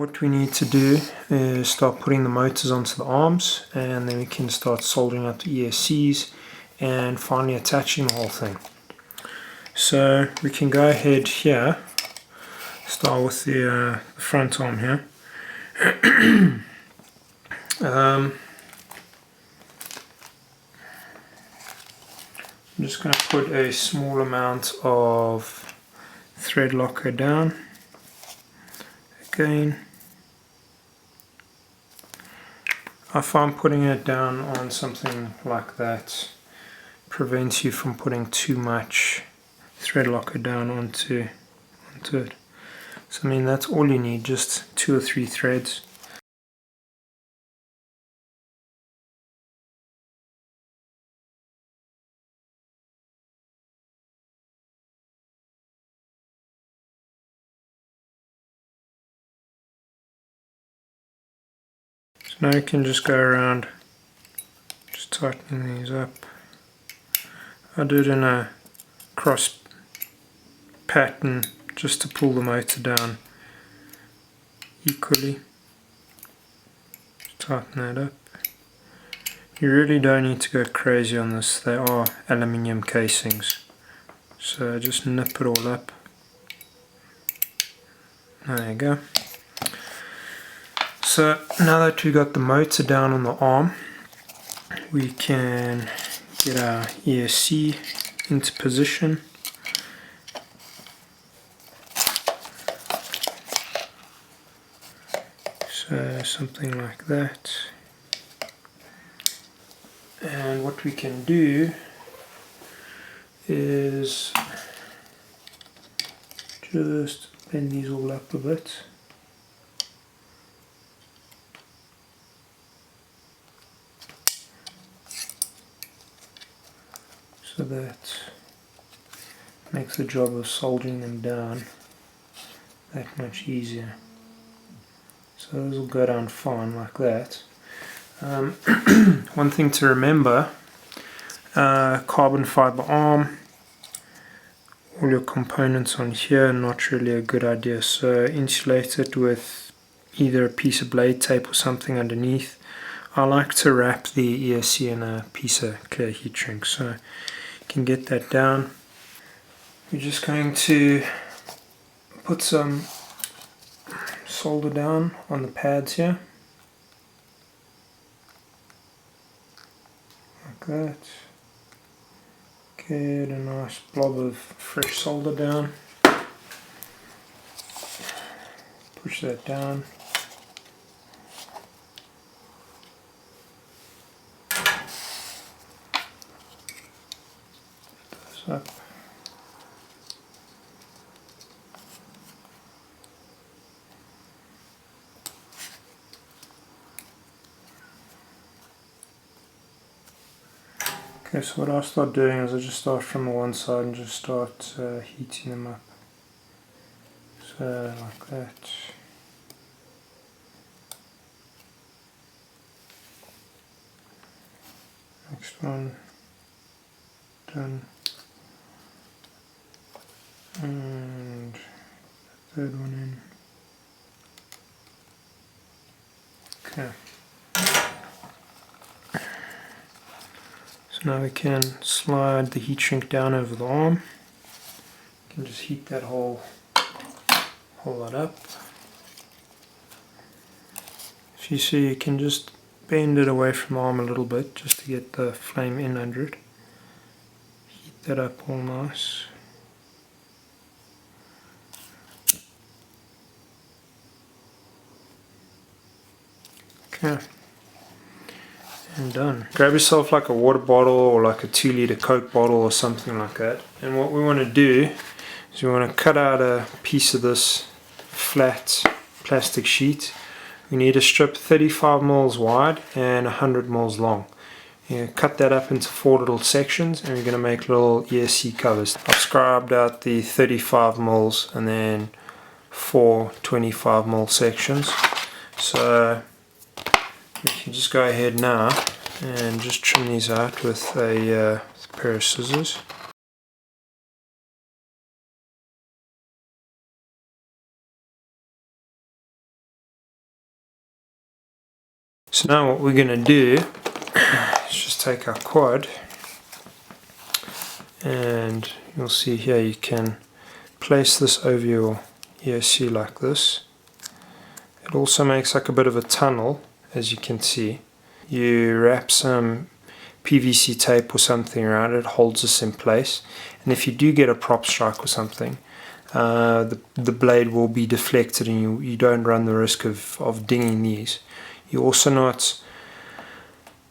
what we need to do is start putting the motors onto the arms, and then we can start soldering up the ESCs and finally attaching the whole thing. So we can go ahead here, start with the front arm here. I'm just going to put a small amount of thread locker down. Again, I find putting it down on something like that prevents you from putting too much thread locker down onto it. So I mean, that's all you need, just 2 or 3 threads. So now you can just go around just tightening these up. I do it in a cross pattern just to pull the motor down equally. Just tighten that up. You really don't need to go crazy on this, they are aluminium casings. So just nip it all up. There you go. So now that we've got the motor down on the arm, we can get our ESC into position. So something like that. And what we can do is just bend these all up a bit. So that makes the job of soldering them down that much easier. So those will go down fine like that. One thing to remember, carbon fiber arm, all your components on here, not really a good idea. So insulate it with either a piece of blade tape or something underneath. I like to wrap the ESC in a piece of clear heat shrink, so you can get that down. We're just going to put some solder down on the pads here, like that. Get a nice blob of fresh solder down, push that down. Up. Okay, so what I'll start doing is I just start from the one side and just start heating them up. So like that. Next one, done. And third one in. Okay. So now we can slide the heat shrink down over the arm. You can just heat that whole lot up. If you see, you can just bend it away from the arm a little bit just to get the flame in under it. Heat that up all nice. Okay, and done. Grab yourself like a water bottle or like a 2-litre Coke bottle or something like that, and what we want to do is we want to cut out a piece of this flat plastic sheet. We need a strip 35 mils wide and 100 mils long. You cut that up into 4 little sections, and we're going to make little ESC covers. I've scribed out the 35 mils and then 4 25 mil sections. So we can just go ahead now and just trim these out with a pair of scissors. So now what we're going to do is just take our quad, and you'll see here you can place this over your ESC like this. It also makes like a bit of a tunnel, as you can see. You wrap some PVC tape or something around it, holds this in place, and if you do get a prop strike or something, the blade will be deflected and you don't run the risk of dinging these. You're also not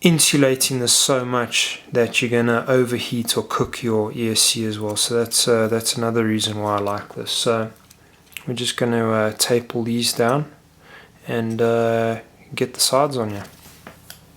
insulating this so much that you're going to overheat or cook your ESC as well. So that's another reason why I like this. So we're just going to tape all these down and get the sides on here.